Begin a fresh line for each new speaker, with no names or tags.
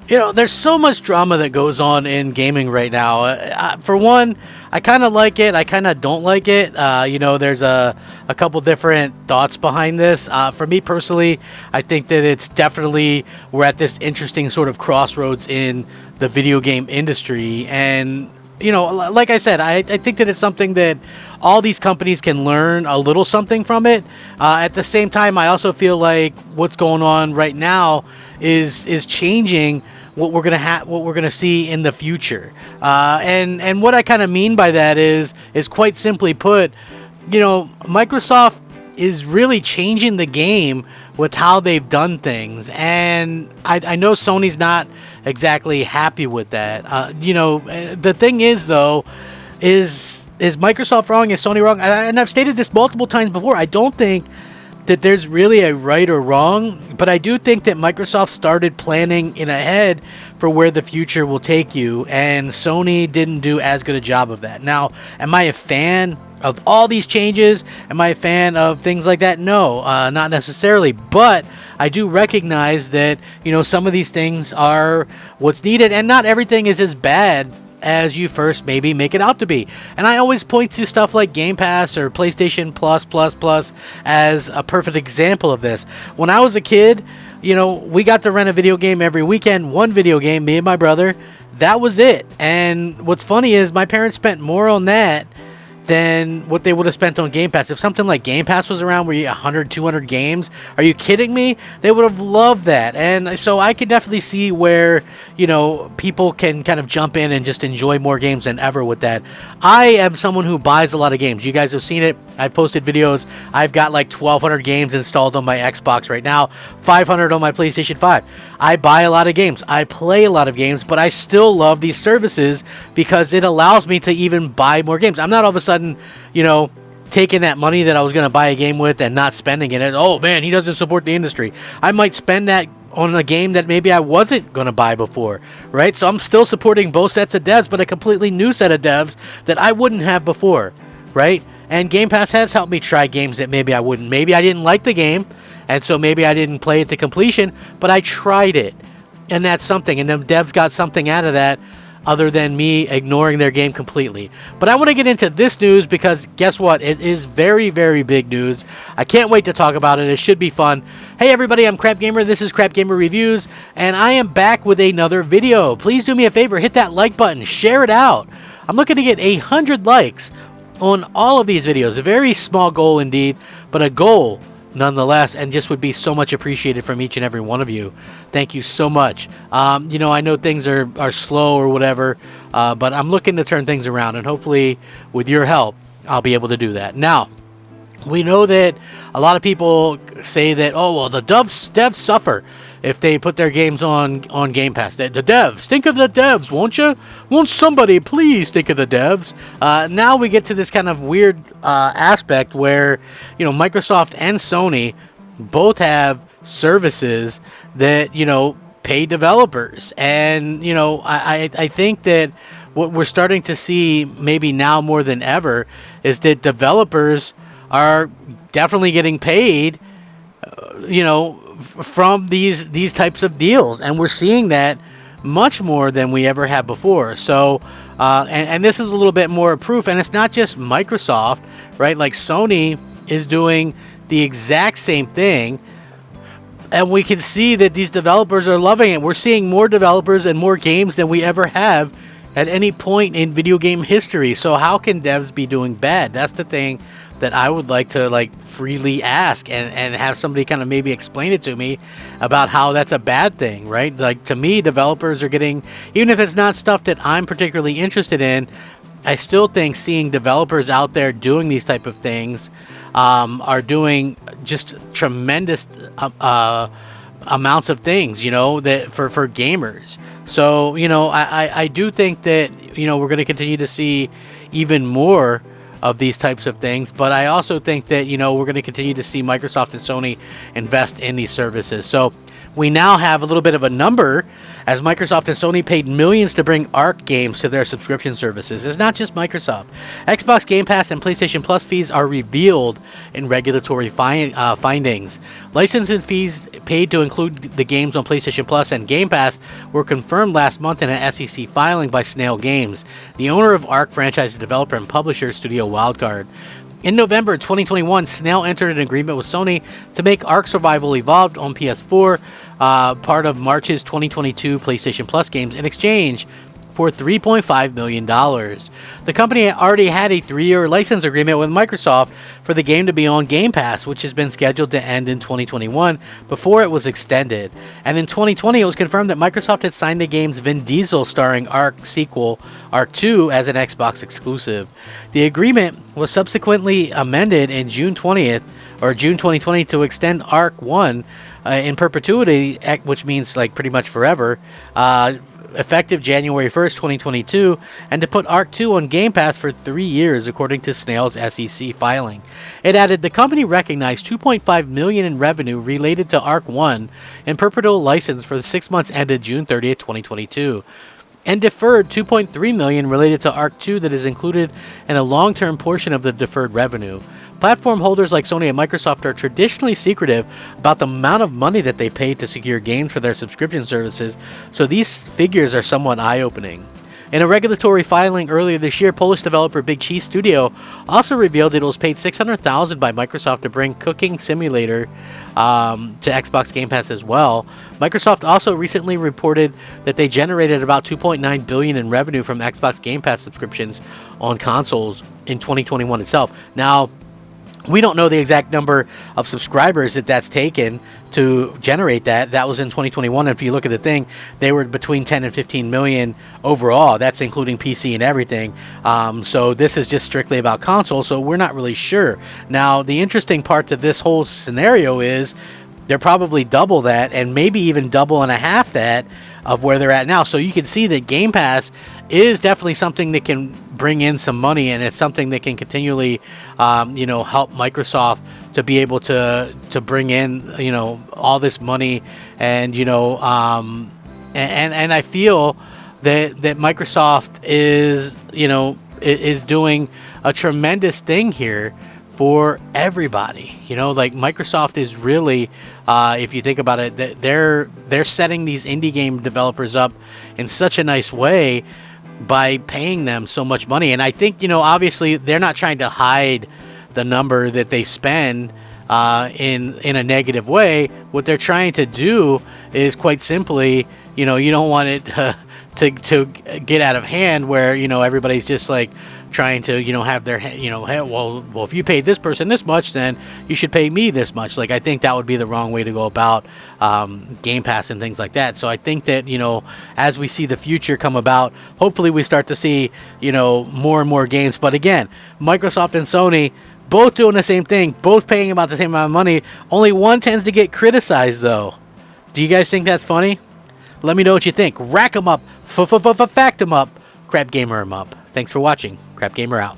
There's so much drama that goes on in gaming right now. For one, I kind of like it. I kind of don't like it. There's a couple different thoughts behind this. For me personally, I think that it's definitely, we're at this interesting sort of crossroads in the video game industry. And, like I said, I think that it's something that all these companies can learn a little something from it. At the same time, I also feel like what's going on right now is changing what we're gonna see in the future, and what I kind of mean by that is quite simply put, Microsoft is really changing the game with how they've done things, and I know Sony's not exactly happy with that. The thing is though, is Microsoft wrong? Is Sony wrong? And I've stated this multiple times before. I don't think that there's really a right or wrong, but I do think that Microsoft started planning in ahead for where the future will take you, and Sony didn't do as good a job of that. Now, am I a fan of all these changes? Am I a fan of things like that? No, not necessarily, but I do recognize that, some of these things are what's needed, and not everything is as bad as you first maybe make it out to be. And I always point to stuff like Game Pass or PlayStation Plus as a perfect example of this. When I was a kid, we got to rent a video game every weekend, one video game, me and my brother. That was it. And what's funny is my parents spent more on that than what they would have spent on Game Pass. If something like Game Pass was around where you get 100, 200 games, are you kidding me? They would have loved that. And so I can definitely see where, people can kind of jump in and just enjoy more games than ever with that. I am someone who buys a lot of games. You guys have seen it. I've posted videos. I've got like 1,200 games installed on my Xbox right now, 500 on my PlayStation 5. I buy a lot of games. I play a lot of games, but I still love these services because it allows me to even buy more games. I'm not all of a sudden, taking that money that I was going to buy a game with and not spending it. And, oh man, he doesn't support the industry. I might spend that on a game that maybe I wasn't going to buy before, right? So I'm still supporting both sets of devs, but a completely new set of devs that I wouldn't have before, right? And Game Pass has helped me try games that maybe I wouldn't. Maybe I didn't like the game, and so maybe I didn't play it to completion, but I tried it. And that's something. And the devs got something out of that other than me ignoring their game completely. But I want to get into this news because guess what? It is very, very big news. I can't wait to talk about it. It should be fun. Hey everybody, I'm Crap Gamer. This is Crap Gamer Reviews, and I am back with another video. Please do me a favor, hit that like button, share it out. I'm looking to get 100 likes on all of these videos. A very small goal indeed, but a goal nonetheless, and just would be so much appreciated from each and every one of you. Thank you so much. I know things are slow or whatever, but I'm looking to turn things around, and hopefully with your help I'll be able to do that. Now, we know that a lot of people say that, oh well, the devs suffer if they put their games on Game Pass. The devs, think of the devs, won't you? Won't somebody please think of the devs? Now we get to this kind of weird aspect where, Microsoft and Sony both have services that, pay developers. And, I think that what we're starting to see maybe now more than ever is that developers are definitely getting paid, from these types of deals, and we're seeing that much more than we ever have before. So and this is a little bit more proof, and it's not just Microsoft, right? Like Sony is doing the exact same thing, and we can see that these developers are loving it. We're seeing more developers and more games than we ever have at any point in video game history. So how can devs be doing bad? That's the thing that I would like to freely ask and have somebody kind of maybe explain it to me about how that's a bad thing, right? Like, to me, developers are getting, even if it's not stuff that I'm particularly interested in, I still think seeing developers out there doing these type of things are doing just tremendous amounts of things, that for gamers. So, I do think that, we're going to continue to see even more of these types of things, but I also think that, you know, we're going to continue to see Microsoft and Sony invest in these services. So we now have a little bit of a number, as Microsoft and Sony paid millions to bring ARC games to their subscription services. It's not just Microsoft. Xbox Game Pass and PlayStation Plus fees are revealed in regulatory findings. Licensing fees paid to include the games on PlayStation Plus and Game Pass were confirmed last month in an SEC filing by Snail Games, the owner of ARC franchise developer and publisher Studio Wildcard. In November 2021, Snail entered an agreement with Sony to make Ark Survival Evolved on PS4 part of March's 2022 PlayStation Plus games in exchange for $3.5 million. The company already had a 3-year license agreement with Microsoft for the game to be on Game Pass, which has been scheduled to end in 2021 before it was extended. And in 2020, it was confirmed that Microsoft had signed the game's Vin Diesel starring Ark sequel, Ark 2, as an Xbox exclusive. The agreement was subsequently amended in June 2020 to extend Ark 1 in perpetuity, which means like pretty much forever, effective January 1st, 2022, and to put Ark 2 on Game Pass for 3 years, according to Snail's SEC filing. It added the company recognized $2.5 million in revenue related to Ark 1 in perpetual license for the 6 months ended June 30th, 2022. And deferred $2.3 million related to Ark 2 that is included in a long-term portion of the deferred revenue. Platform holders like Sony and Microsoft are traditionally secretive about the amount of money that they pay to secure games for their subscription services, so these figures are somewhat eye-opening. In a regulatory filing earlier this year, Polish developer Big Cheese Studio also revealed it was paid $600,000 by Microsoft to bring Cooking Simulator to Xbox Game Pass as well. Microsoft also recently reported that they generated about $2.9 billion in revenue from Xbox Game Pass subscriptions on consoles in 2021 itself. Now, we don't know the exact number of subscribers that's taken to generate that. That was in 2021. And if you look at the thing, they were between 10 and 15 million overall. That's including PC and everything. So this is just strictly about console. So we're not really sure. Now, the interesting part to this whole scenario is they're probably double that, and maybe even double and a half that of where they're at now. So you can see that Game Pass is definitely something that can bring in some money, and it's something that can continually, help Microsoft to be able to bring in, all this money, and and I feel that Microsoft is doing a tremendous thing here for everybody. Like Microsoft is really, if you think about it, they're setting these indie game developers up in such a nice way by paying them so much money. And I think, obviously they're not trying to hide the number that they spend in a negative way. What they're trying to do is quite simply, you don't want it to get out of hand where, everybody's just like trying to, have their, hey, well, if you paid this person this much, then you should pay me this much. Like, I think that would be the wrong way to go about Game Pass and things like that. So I think that, as we see the future come about, hopefully we start to see, more and more games. But again, Microsoft and Sony both doing the same thing, both paying about the same amount of money. Only one tends to get criticized, though. Do you guys think that's funny? Let me know what you think. Rack 'em up, fact 'em up, Crap Gamer 'em up. Thanks for watching. Crap Gamer out.